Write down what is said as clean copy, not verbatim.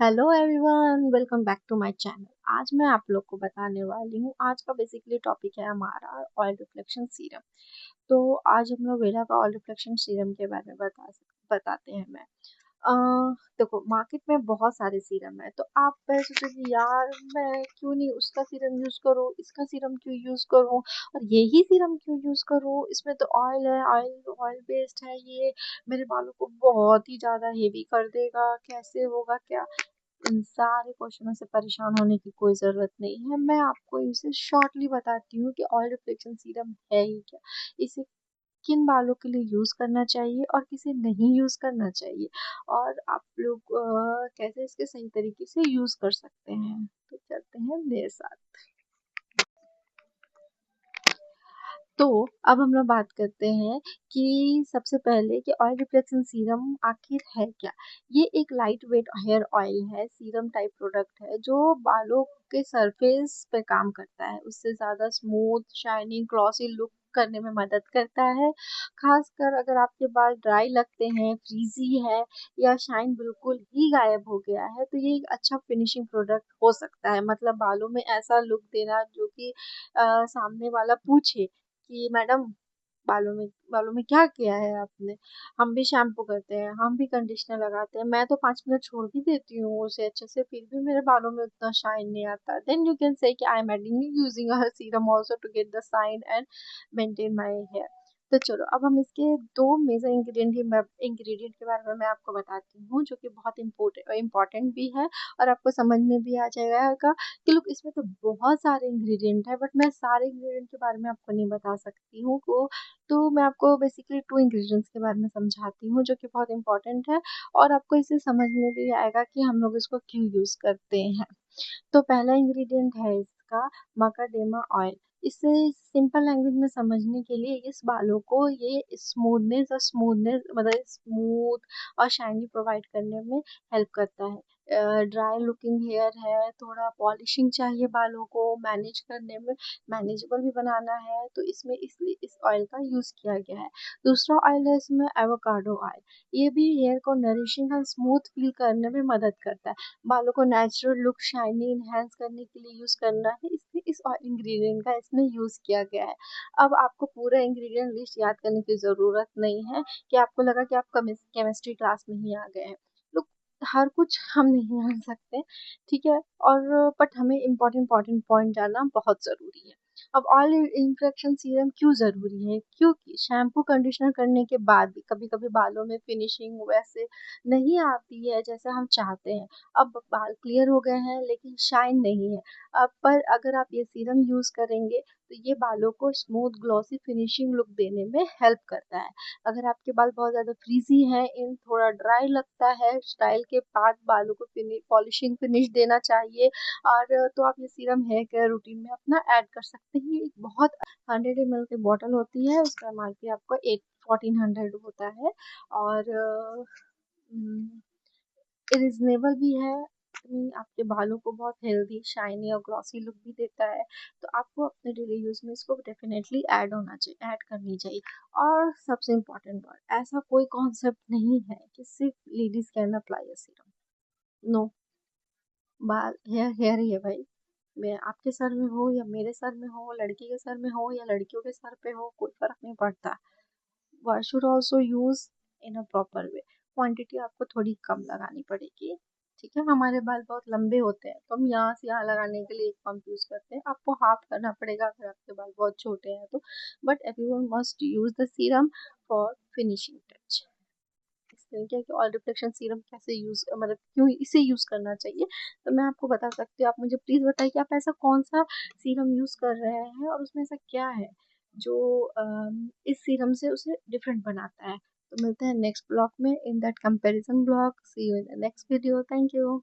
Hello everyone, welcome back to my channel. आज मैं आप लोग को बताने वाली हूँ। आज का बेसिकली टॉपिक है हमारा ऑयल रिफ्लेक्शन सीरम। तो आज हम लोग वेला का ऑयल रिफ्लेक्शन सीरम के बारे में बताते हैं। मैं देखो, मार्केट में बहुत सारे सीरम है, तो आप पहले सोचो कि यार मैं क्यों नहीं उसका सीरम यूज करूँ, इसका सीरम क्यों यूज करूँ और यही सीरम क्यों यूज करूँ। इसमें तो ऑयल है, ऑयल ऑयल बेस्ड है, ये मेरे बालों को बहुत ही ज्यादा हेवी कर देगा, कैसे होगा क्या। इन सारे क्वेश्चनों से परेशान होने की कोई ज़रूरत नहीं है। मैं आपको इसे शॉर्टली बताती हूँ कि ऑयल रिफ्लेक्शन सीरम है ही क्या, इसे किन बालों के लिए यूज़ करना चाहिए और किसे नहीं यूज़ करना चाहिए, और आप लोग कैसे इसके सही तरीके से यूज़ कर सकते हैं। तो चलते हैं मेरे साथ। तो अब हम लोग बात करते हैं कि सबसे पहले कि ऑयल रिफ्लेक्शन सीरम आखिर है क्या। ये एक लाइट वेट हेयर ऑयल है, सीरम टाइप प्रोडक्ट है जो बालों के सरफेस पे काम करता है, उससे ज़्यादा स्मूथ शाइनिंग ग्लॉसी लुक करने में मदद करता है। खासकर अगर आपके बाल ड्राई लगते हैं, फ्रीजी है या शाइन बिल्कुल ही गायब हो गया है, तो ये एक अच्छा फिनिशिंग प्रोडक्ट हो सकता है। मतलब बालों में ऐसा लुक देना जो कि सामने वाला पूछे कि मैडम बालों में क्या किया है आपने। हम भी शैम्पू करते हैं, हम भी कंडीशनर लगाते हैं, मैं तो 5 मिनट छोड़ भी देती हूँ उसे अच्छे से, फिर भी मेरे बालों में उतना शाइन नहीं आता। देन यू कैन से कि I am adding using a serum also to get the shine and maintain my hair. तो चलो, अब हम इसके दो मेजर इंग्रेडिएंट के बारे में मैं आपको बताती हूँ, जो कि बहुत इम्पोर्टेंट भी है और आपको समझ में भी आ जाएगा कि लोग इसमें तो बहुत सारे इंग्रेडिएंट है, बट मैं सारे इंग्रेडिएंट के बारे में आपको नहीं बता सकती हूँ को। तो मैं आपको बेसिकली 2 इंग्रेडिएंट्स के बारे में समझाती हूँ, जो कि बहुत इंपॉर्टेंट है, और आपको इसे समझ में भी आएगा कि हम लोग इसको क्यों यूज करते हैं। तो पहला इंग्रेडिएंट है इसका मकाडेमा ऑयल। इसे सिंपल लैंग्वेज में समझने के लिए, इस बालों को ये स्मूथनेस मतलब स्मूथ और शाइनी प्रोवाइड करने में हेल्प करता है। ड्राई लुकिंग हेयर है, थोड़ा पॉलिशिंग चाहिए बालों को मैनेज करने में, मैनेजेबल भी बनाना है, तो इसमें इसलिए इस ऑयल का यूज किया गया है। दूसरा ऑयल है इसमें एवोकाडो ऑयल। ये भी हेयर को नरिशिंग और स्मूथ फील करने में मदद करता है। बालों को नेचुरल लुक शाइनी इनहेंस करने के लिए यूज करना है, इसलिए इस इंग्रेडिएंट का इसमें यूज किया गया है। अब आपको पूरा इंग्रेडिएंट लिस्ट याद करने की जरूरत नहीं है कि आपको लगा कि आप केमिस्ट्री क्लास में ही आ गए हैं। लोग हर कुछ हम नहीं जान सकते, ठीक है, और बट हमें इम्पोर्टेंट पॉइंट जानना बहुत जरूरी है। अब ऑयल इन्फेक्शन सीरम क्यों जरूरी है, क्योंकि शैम्पू कंडीशनर करने के बाद भी कभी कभी बालों में फिनिशिंग वैसे नहीं आती है जैसे हम चाहते हैं। अब बाल क्लियर हो गए हैं लेकिन शाइन नहीं है। अब पर अगर आप ये सीरम यूज करेंगे तो ये बालों को स्मूथ ग्लॉसी फिनिशिंग लुक देने में हेल्प करता है। अगर आपके बाल बहुत ज्यादा फ्रीजी हैं, इन थोड़ा ड्राई लगता है, स्टाइल के बाद बालों को पॉलिशिंग फिनिश देना चाहिए, और तो आप ये सीरम हेयर केयर रूटीन में अपना ऐड कर सकते हैं। ये एक बहुत 100 ml की बॉटल होती है, उसका एमआरपी आपको 1400 होता है, और रिजनेबल भी है। आपके बालों को बहुत हेल्दी शाइनी और ग्लॉसी लुक भी देता है। तो आपको अपने डेली यूज में इसको डेफिनेटली ऐड करनी चाहिए। और सबसे इम्पोर्टेंट बात, ऐसा कोई कॉन्सेप्ट नहीं है कि सिर्फ ladies can apply serum. No, बाल हेयर हेयर ही है भाई। मैं आपके सर में हो या मेरे सर में हो, लड़की के सर में हो या लड़कियों के सर पे हो, कोई फर्क नहीं पड़ता। One should also use in a proper way. Quantity आपको थोड़ी कम लगानी पड़ेगी, ठीक है। हमारे बाल बहुत लंबे होते हैं, तो हम यहाँ से यहाँ लगाने के लिए एक पंप यूज करते हैं, आपको हाफ करना पड़ेगा अगर आपके बाल बहुत छोटे हैं तो। But everyone must use the serum for finishing touch. क्या कि ऑयल रिफ्लेक्शन सीरम कैसे यूज, मतलब क्यों इसे यूज करना चाहिए, तो मैं आपको बता सकती हूँ। आप मुझे प्लीज बताइए कि आप ऐसा कौन सा सीरम यूज कर रहे हैं और उसमें ऐसा क्या है जो इस सीरम से उसे डिफरेंट बनाता है। तो मिलते हैं नेक्स्ट ब्लॉग में, in that comparison blog. See you in the next video. Thank you.